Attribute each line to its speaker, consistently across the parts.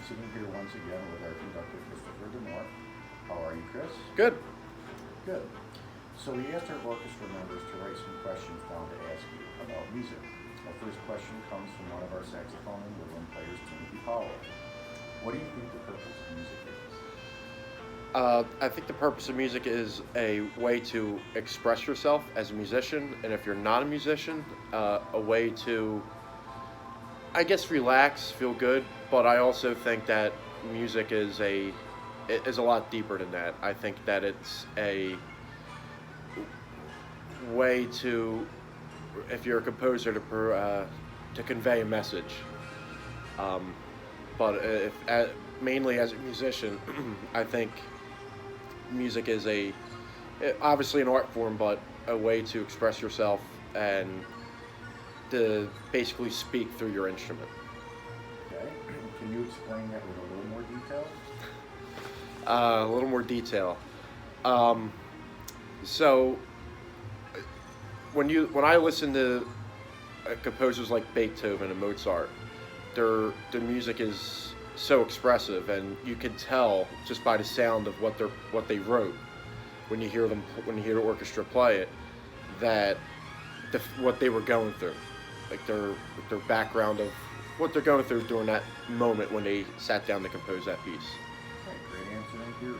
Speaker 1: sitting here once again with our conductor, Christopher Demore. How are you, Chris?
Speaker 2: Good.
Speaker 1: Good. So we asked our orchestra members to write some questions down to ask you about music. Our first question comes from one of our saxophone and woodwind players, Timothy Powell. What do you think the purpose of music is?
Speaker 2: I think the purpose of music is a way to express yourself as a musician, and if you're not a musician, a way to, I guess, relax, feel good. But I also think that music is a lot deeper than that. I think that it's a way to, if you're a composer, to convey a message. But mainly as a musician, I think music is obviously an art form, but a way to express yourself and to basically speak through your instrument.
Speaker 1: Okay. Can you explain that with a little more detail?
Speaker 2: A little more detail. So when I listen to composers like Beethoven and Mozart, their music is so expressive, and you can tell just by the sound of what they wrote when you hear the orchestra play it, that what they were going through, like their background of what they're going through during that moment when they sat down to compose that piece.
Speaker 1: Okay, great answer, thank you.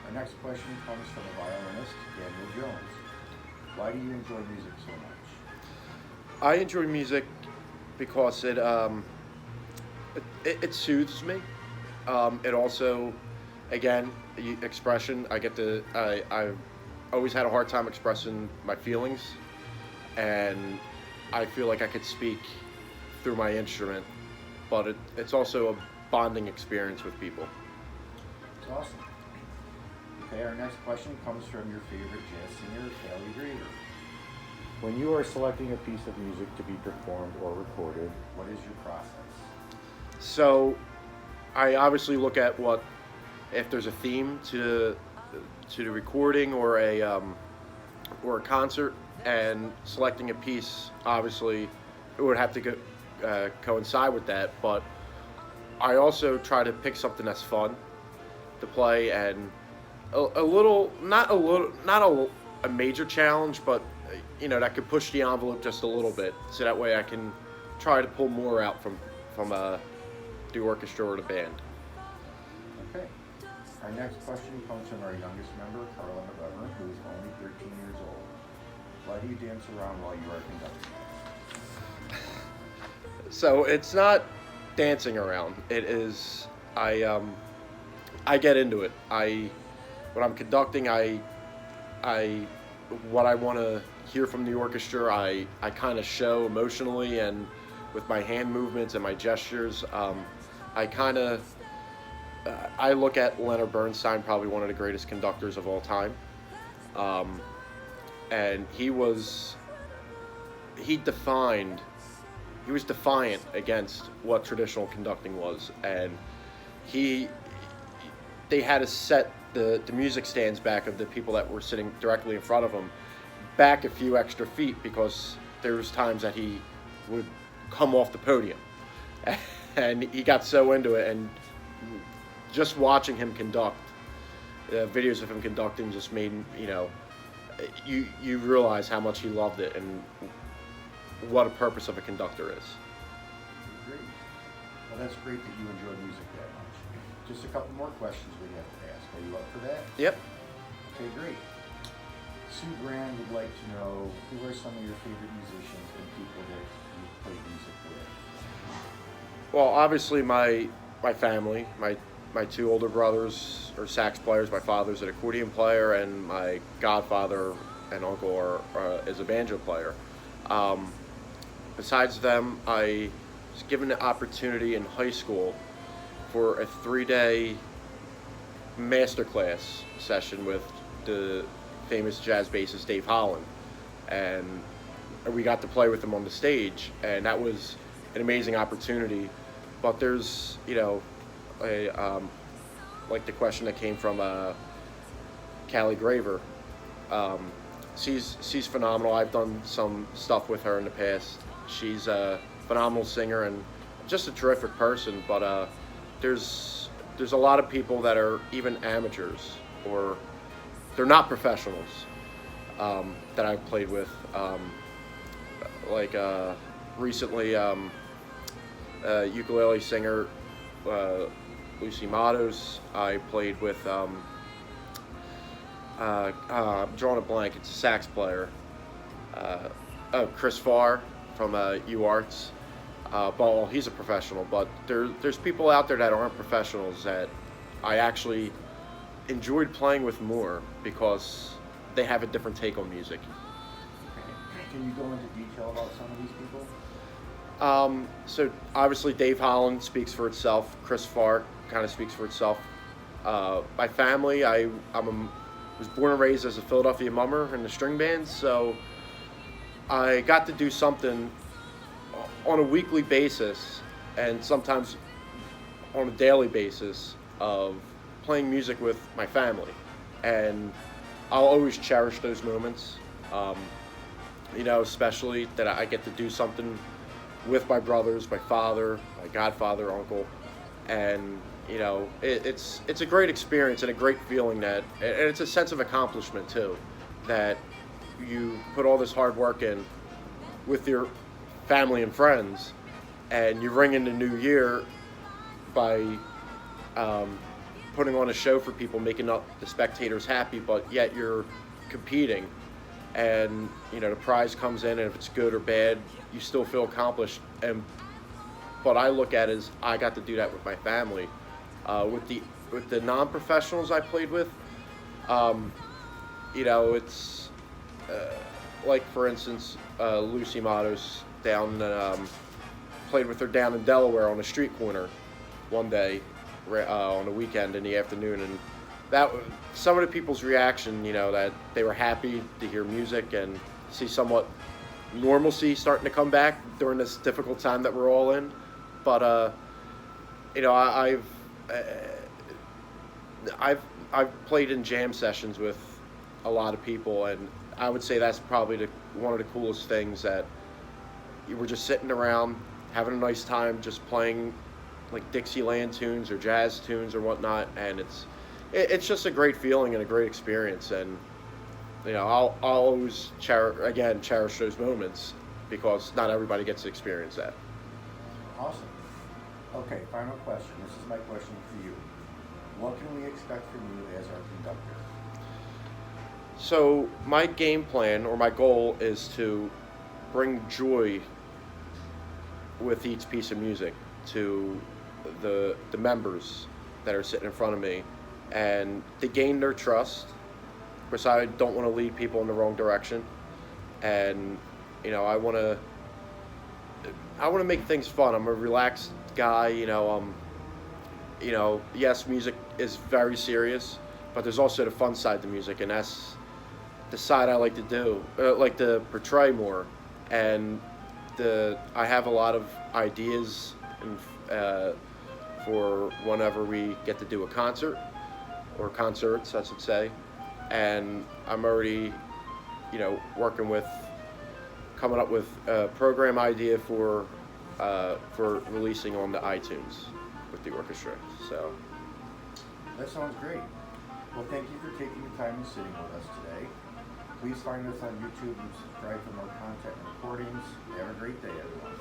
Speaker 1: Our next question comes from the violinist, Daniel Jones. Why do you enjoy music so much?
Speaker 2: I enjoy music because it soothes me. It also, again, expression. I've always had a hard time expressing my feelings, and I feel like I could speak through my instrument, but it's also a bonding experience with people.
Speaker 1: That's awesome. Okay, our next question comes from your favorite jazz singer, Callie Graver. When you are selecting a piece of music to be performed or recorded, what is your process?
Speaker 2: So, I obviously look at if there's a theme to the recording or a concert, and selecting a piece, obviously it would have to coincide with that. But I also try to pick something that's fun to play, and not a major challenge, but that could push the envelope just a little bit, so that way I can try to pull more out from the orchestra or the band.
Speaker 1: Okay. Our next question comes from our youngest member, Carla McGovern, who is only 13 years old. Why do you dance around while you are conducting?
Speaker 2: So it's not dancing around. It is I get into it. When I'm conducting, what I want to hear from the orchestra, I kind of show emotionally and with my hand movements and my gestures. I look at Leonard Bernstein, probably one of the greatest conductors of all time. And he was defiant against what traditional conducting was, and they had to set the music stands back of the people that were sitting directly in front of him back a few extra feet, because there was times that he would come off the podium, and he got so into it. And just watching him conduct, videos of him conducting just made you realize how much he loved it and what a purpose of a conductor is.
Speaker 1: Great. Well, that's great that you enjoy music that much. Just a couple more questions we have to ask. Are you up for that?
Speaker 2: Yep.
Speaker 1: Okay, great. Sue Brand would like to know, who are some of your favorite musicians and people that you play music with?
Speaker 2: Well, obviously my family, my two older brothers are sax players. My father's an accordion player, and my godfather and uncle is a banjo player. Besides them, I was given the opportunity in high school for a 3-day masterclass session with the famous jazz bassist Dave Holland, and we got to play with him on the stage, and that was an amazing opportunity. But there's like the question that came from Callie Graver. She's phenomenal. I've done some stuff with her in the past. She's a phenomenal singer and just a terrific person. But there's a lot of people that are even amateurs, or they're not professionals, that I've played with. Like recently, ukulele singer Lucy Matos. I played with. I'm drawing a blank. It's a sax player. Chris Farr from UArts. Well, he's a professional, but there's people out there that aren't professionals that I actually enjoyed playing with more because they have a different take on music.
Speaker 1: Can you go into detail about some of these people?
Speaker 2: So obviously Dave Holland speaks for itself. Chris Farr kind of speaks for itself. My family, I was born and raised as a Philadelphia mummer in the string band, so I got to do something on a weekly basis and sometimes on a daily basis of playing music with my family, and I'll always cherish those moments. Especially that I get to do something with my brothers, my father, my godfather, uncle, and it's a great experience and a great feeling and it's a sense of accomplishment too, that you put all this hard work in with your family and friends, and you ring in the new year by putting on a show for people, making up the spectators happy, but yet you're competing, and the prize comes in, and if it's good or bad, you still feel accomplished. And what I look at is I got to do that with my family. With the non-professionals I played with, it's like, for instance, Lucy Matos played with her down in Delaware on a street corner one day on a weekend in the afternoon, and that some of the people's reaction, that they were happy to hear music and see somewhat normalcy starting to come back during this difficult time that we're all in. But I've played in jam sessions with a lot of people, and I would say that's probably one of the coolest things, that you were just sitting around having a nice time, just playing like Dixieland tunes or jazz tunes or whatnot, and it's just a great feeling and a great experience. And I'll always cherish those moments because not everybody gets to experience that.
Speaker 1: Awesome. Okay, final question. This is my question for you. What can we expect from you as our conductor?
Speaker 2: So my game plan, or my goal, is to bring joy with each piece of music to the members that are sitting in front of me, and to gain their trust, because I don't want to lead people in the wrong direction, and I want to make things fun. I'm a relaxed guy. Yes, music is very serious, but there's also the fun side to music, and that's the side I like to do, like to portray more. And I have a lot of ideas for whenever we get to do a concert, or concerts, I should say. And I'm already, coming up with a program idea for releasing on the iTunes with the orchestra. So
Speaker 1: that sounds great. Well, thank you for taking the time and sitting with us today. Please find us on YouTube and subscribe for more content and recordings. Have a great day, everyone.